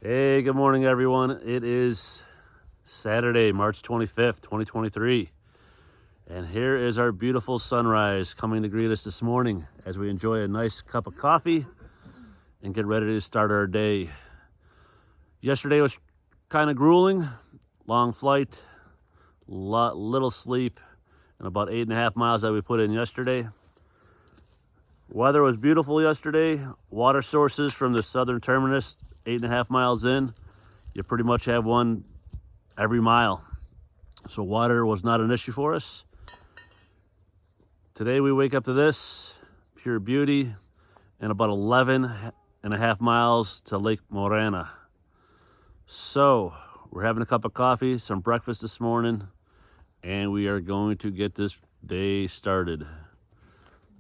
Hey, good morning, everyone. It is Saturday, March 25th, 2023. And here is our beautiful sunrise coming to greet us this morning as we enjoy a nice cup of coffee and get ready to start our day. Yesterday was kind of grueling, long flight, little sleep, and about 8.5 miles that we put in yesterday. Weather was beautiful yesterday. Water sources from the southern terminus, 8.5 miles in. You pretty much have one every mile. So water was not an issue for us. Today we wake up to this, pure beauty, and about 11.5 miles to Lake Morena. So we're having a cup of coffee, some breakfast this morning, and we are going to get this day started.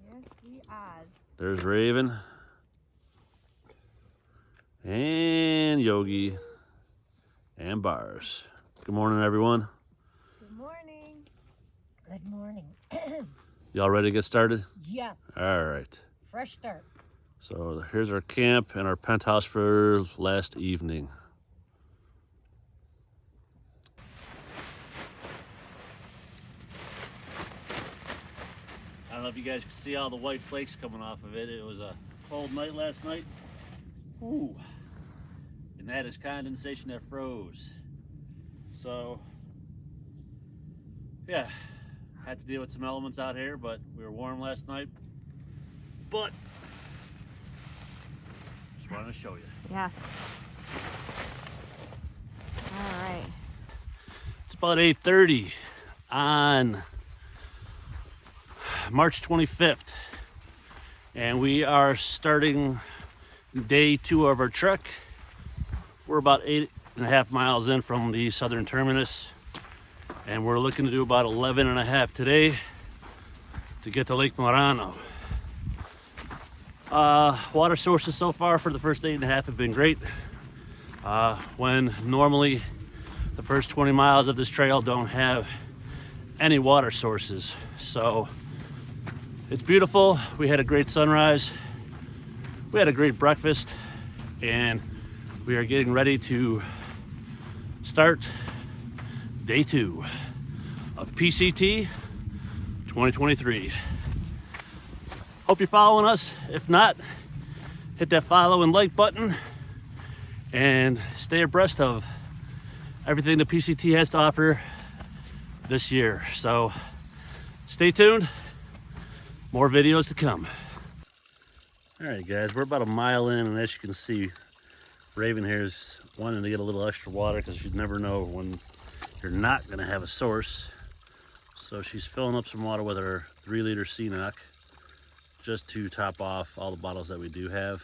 Yes, we are. There's Raven and Yogi and Bars. Good morning, everyone. Good morning. Good morning. Y'all ready to get started? Yes, All right. fresh start. So here's our camp and our penthouse for last evening. I don't know if you guys can see all the white flakes coming off of it. It was a cold night last night. Ooh. And that is condensation that froze. So, yeah, had to deal with some elements out here, but we were warm last night. But, just wanted to show you. Yes. All right. It's about 8:30 on March 25th, and we are starting day 2 of our trek. We're about 8.5 miles in from the southern terminus, and we're looking to do about 11.5 today to get to Lake Morena. Water sources so far for the first 8.5 have been great. When normally the first 20 miles of this trail don't have any water sources. So it's beautiful. We had a great sunrise. We had a great breakfast, and we are getting ready to start day 2 of PCT 2023. Hope you're following us. If not, hit that follow and like button and stay abreast of everything the PCT has to offer this year. So stay tuned. More videos to come. All right, guys, we're about a mile in, and as you can see, Raven here is wanting to get a little extra water because you never know when you're not going to have a source. So she's filling up some water with her 3-liter CNOC just to top off all the bottles that we do have.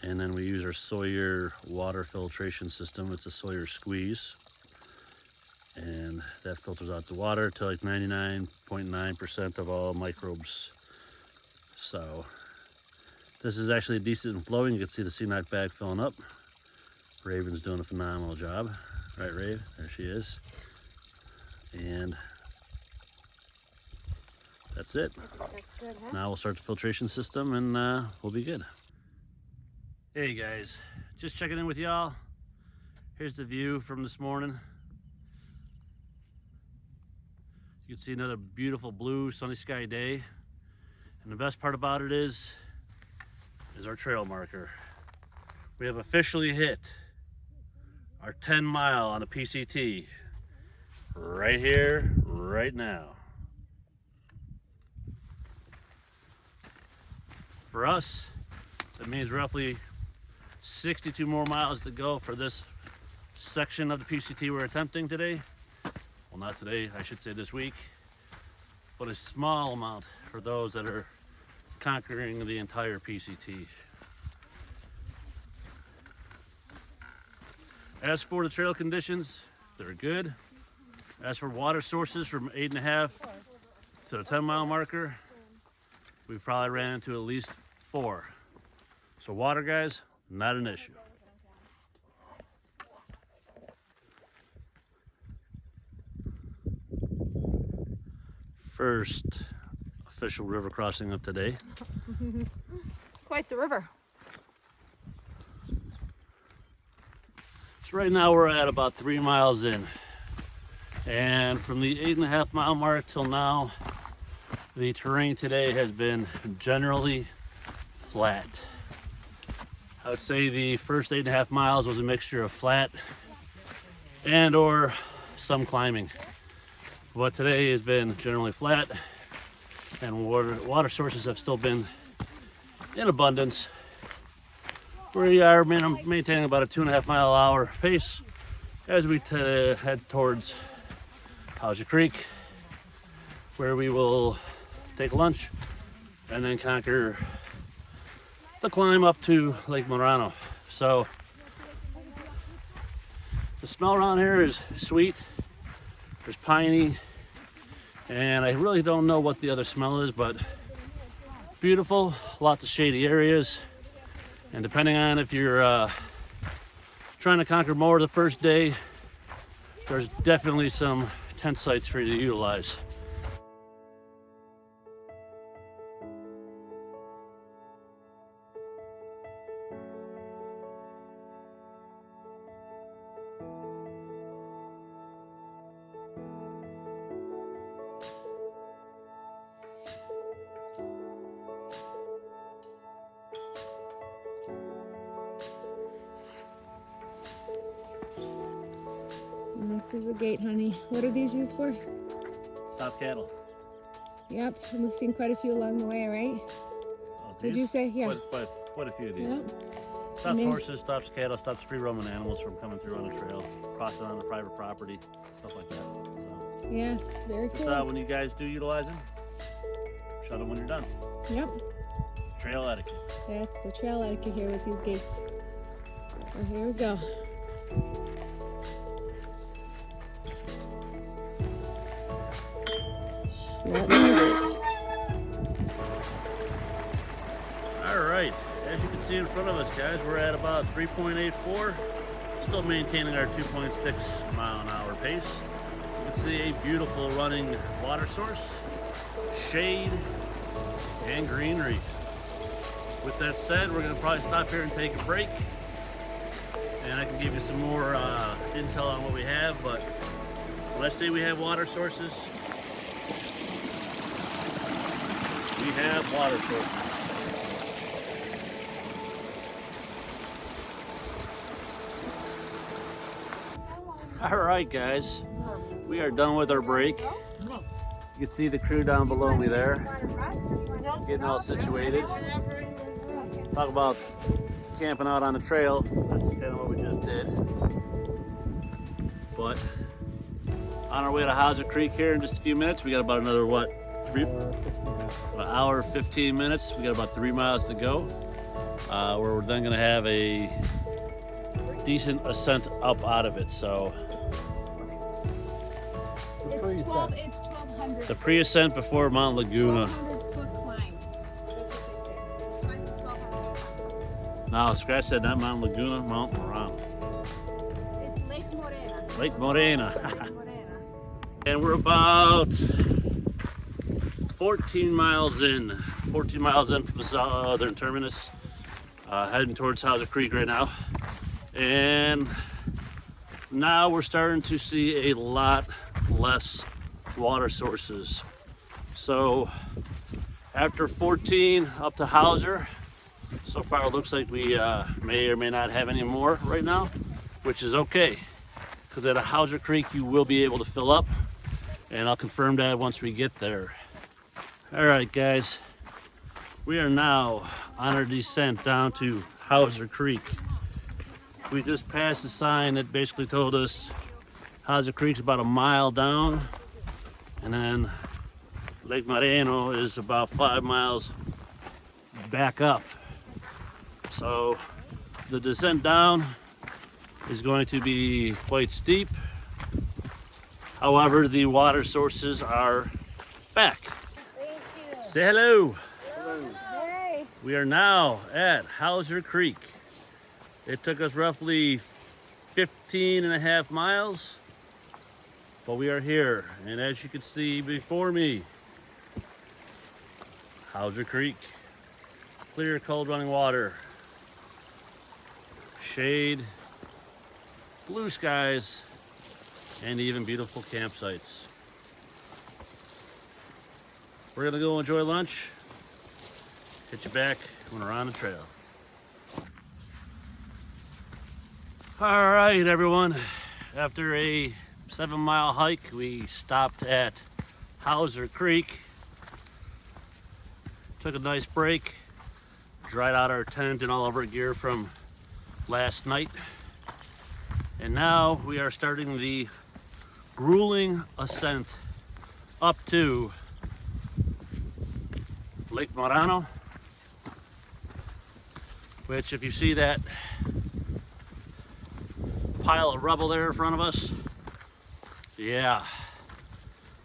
And then we use our Sawyer water filtration system. It's a Sawyer squeeze, and that filters out the water to like 99.9% of all microbes. So this is actually decent and flowing. You can see the CNOC bag filling up. Raven's doing a phenomenal job. Right, Rave? There she is. And that's it. That's good, huh? Now we'll start the filtration system, and we'll be good. Hey guys, just checking in with y'all. Here's the view from this morning. You can see another beautiful blue sunny sky day. And the best part about it is our trail marker. We have officially hit our 10 mile on the PCT right here, right now. For us, that means roughly 62 more miles to go for this section of the PCT we're attempting today. Well, not today, I should say this week, but a small amount for those that are conquering the entire PCT. As for the trail conditions, they're good. As for water sources from 8.5 to the 10-mile marker, we've probably ran into at least 4. So water, guys, not an issue. First official river crossing of today. Quite the river. So right now we're at about 3 miles in. And from the 8.5 mile mark till now, the terrain today has been generally flat. I would say the first 8.5 miles was a mixture of flat and or some climbing. But today has been generally flat, and water sources have still been in abundance. We are maintaining about a 2.5 mile an hour pace as we head towards Hauser Creek, where we will take lunch and then conquer the climb up to Lake Morena. So the smell around here is sweet, there's piney, and I really don't know what the other smell is, but beautiful, lots of shady areas. And depending on if you're trying to conquer more the first day, there's definitely some tent sites for you to utilize. And this is the gate, honey. What are these used for? Stop cattle. Yep, and we've seen quite a few along the way, right? Oh, Would you say? Yeah. Quite a few of these. Yep. Stops horses, stops cattle, stops free roaming animals from coming through on the trail, crossing on the private property, stuff like that. So, Yes, very cool. just, when you guys do utilize them, shut them when you're done. Yep, Trail etiquette. that's the trail etiquette here with these gates. So here we go. Yep. All right, as you can see in front of us, guys, we're at about 3.84, still maintaining our 2.6 mile an hour pace. You can see a beautiful running water source, shade, and greenery. With that said, we're gonna probably stop here and take a break, and I can give you some more intel on what we have. But when I say we have water sources, we have water sources. All right, guys, we are done with our break. You can see the crew down below me there, getting all situated. Talk about camping out on the trail. That's kind of what we just did. But on our way to Hauser Creek here in just a few minutes. We got about another, what, an hour, 15 minutes. We got about 3 miles to go, where we're then gonna have a decent ascent up out of it. So It's 1,200. the pre-ascent before Mount Laguna. 1,200-foot climb. That's what they say. 1,200. No, scratch that, not Mount Laguna, Mount Morena. It's Lake Morena. Lake Morena. Lake Morena. And we're about 14 miles in. 14 miles in from the southern terminus. Heading towards Hauser Creek right now. And now we're starting to see a lot less water sources. So after 14 up to Hauser, so far it looks like we may or may not have any more right now, which is okay, because at a Hauser Creek you will be able to fill up, and I'll confirm that once we get there. All right, guys, we are now on our descent down to Hauser Creek. We just passed the sign that basically told us Hauser Creek's about a mile down, and then Lake Morena is about 5 miles back up. So the descent down is going to be quite steep. However, the water sources are back. Thank you. Say hello. Hey. We are now at Hauser Creek. It took us roughly 15.5 miles, but we are here. And as you can see before me, Hauser Creek, clear, cold running water, shade, blue skies, and even beautiful campsites. We're gonna go enjoy lunch. Hit you back when we're on the trail. All right, everyone. After a 7-mile hike, we stopped at Hauser Creek. Took a nice break, dried out our tent and all of our gear from last night. And now we are starting the grueling ascent up to Lake Morena, which, if you see that pile of rubble there in front of us, yeah,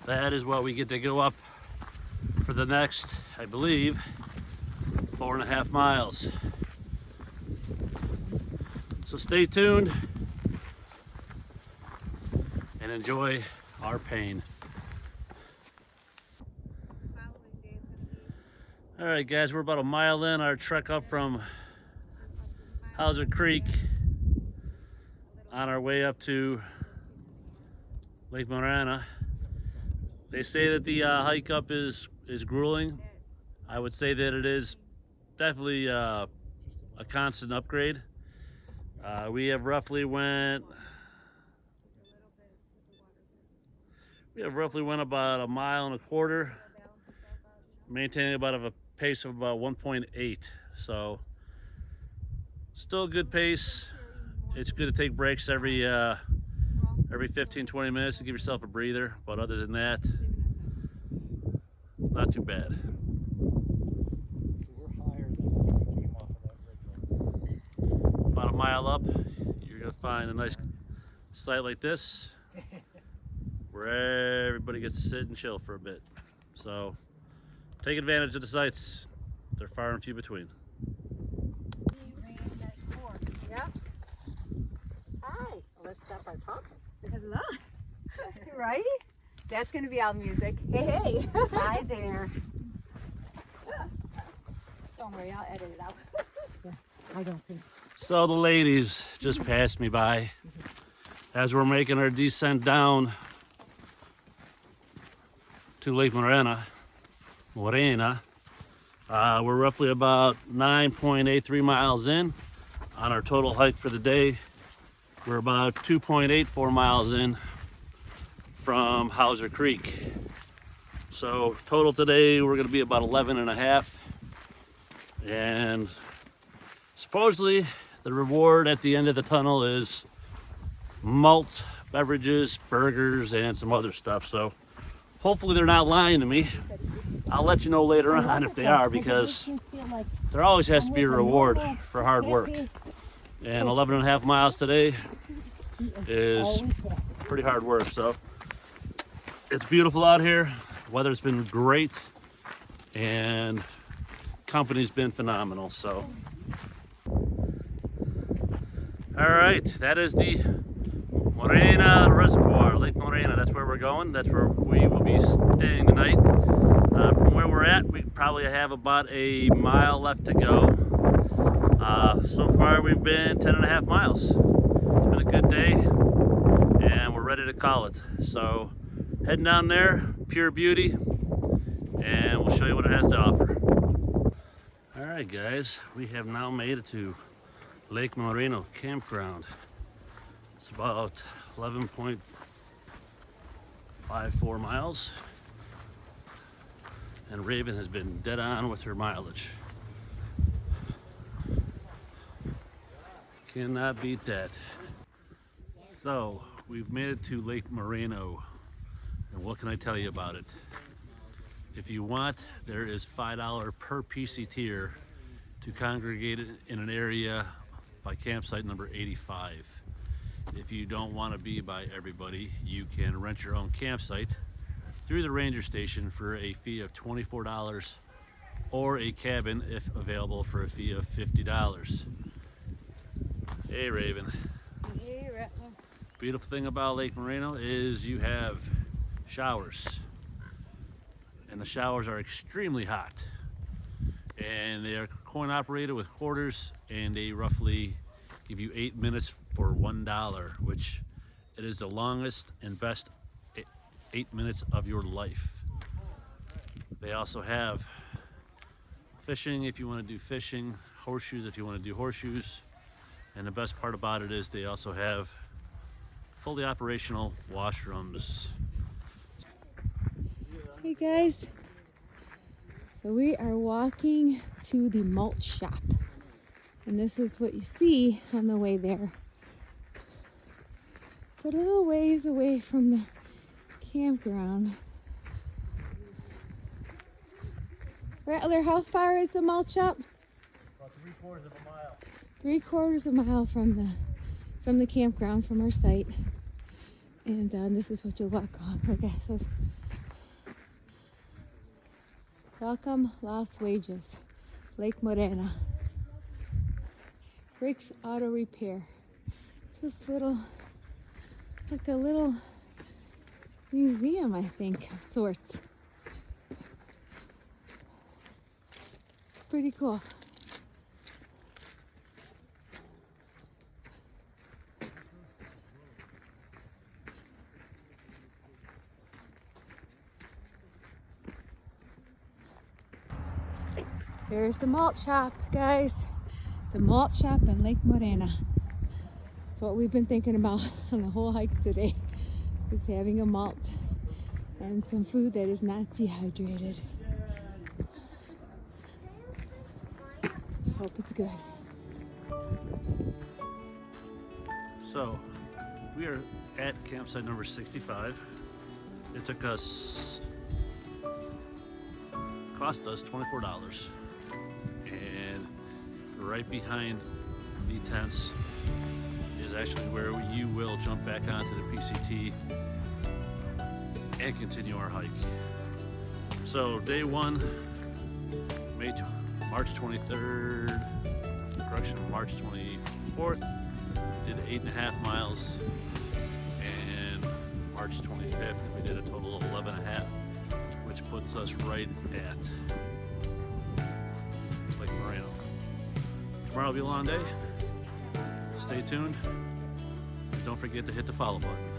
that is what we get to go up for the next, I believe, 4.5 miles. So stay tuned and enjoy our pain. All right, guys, we're about a mile in our trek up from Hauser Creek on our way up to Lake Morena. They say that the hike up is grueling. I would say that it is definitely a constant upgrade. We have roughly went about 1.25 miles, maintaining about a pace of about 1.8. So still a good pace. It's good to take breaks every 15-20 minutes to give yourself a breather, but other than that, not too bad. So we're higher than when we came off of that ridge. About a mile up, you're gonna find a nice site like this where everybody gets to sit and chill for a bit. So take advantage of the sites. They're far and few between. Yeah. Hi. Let's stop our talking. Hello. Right? That's going to be our music. Hey, hey. Hi there. Don't worry, I'll edit it out. I don't think. So the ladies just passed me by as we're making our descent down to Lake Morena. We're roughly about 9.83 miles in on our total hike for the day. We're about 2.84 miles in from Hauser Creek. So total today, we're gonna be about 11.5. And supposedly the reward at the end of the tunnel is malt beverages, burgers, and some other stuff. So hopefully they're not lying to me. I'll let you know later on if they are, because there always has to be a reward for hard work. And 11.5 miles today is pretty hard work. So it's beautiful out here. Weather's been great and company's been phenomenal. So all right, that is the Morena Reservoir, Lake Morena. That's where we're going. That's where we will be staying tonight. From where we're at, we probably have about a mile left to go. So far we've been 10.5 miles. It's been a good day and we're ready to call it. So heading down there, pure beauty, and we'll show you what it has to offer. All right, guys, we have now made it to Lake Morena campground. It's about 11.54 miles, and Raven has been dead on with her mileage. Cannot beat that. So we've made it to Lake Morena, and what can I tell you about it? If you want, there is $5 per PCT to congregate in an area by campsite number 85. If you don't want to be by everybody, you can rent your own campsite through the ranger station for a fee of $24, or a cabin if available for a fee of $50. Hey, Raven. Hey, Raven. Beautiful thing about Lake Morena is you have showers, and the showers are extremely hot, and they are coin operated with quarters, and they roughly give you 8 minutes for $1, which it is the longest and best 8 minutes of your life. They also have fishing if you want to do fishing, horseshoes if you want to do horseshoes, and the best part about it is they also have fully operational washrooms. Hey guys, so we are walking to the malt shop, and this is what you see on the way there. It's a little ways away from the campground. Rattler, how far is the malt shop? About 3/4 of a mile. 3/4 of a mile from the campground, from our site. And this is what you'll walk on. Look, it says, welcome Las Wages, Lake Morena. Rick's Auto Repair. It's this little, like a little museum, I think, of sorts. It's pretty cool. Here's the malt shop, guys. The malt shop in Lake Morena. It's what we've been thinking about on the whole hike today, is having a malt and some food that is not dehydrated. Hope it's good. So we are at campsite number 65. It took us, cost us $24. And right behind the tents is actually where you will jump back onto the PCT and continue our hike. So day one, March 23rd, correction, March 24th, did 8.5 miles, and March 25th we did a total of 11.5, which puts us right at Lake Morena. Tomorrow will be a long day. Stay tuned. Don't forget to hit the follow button.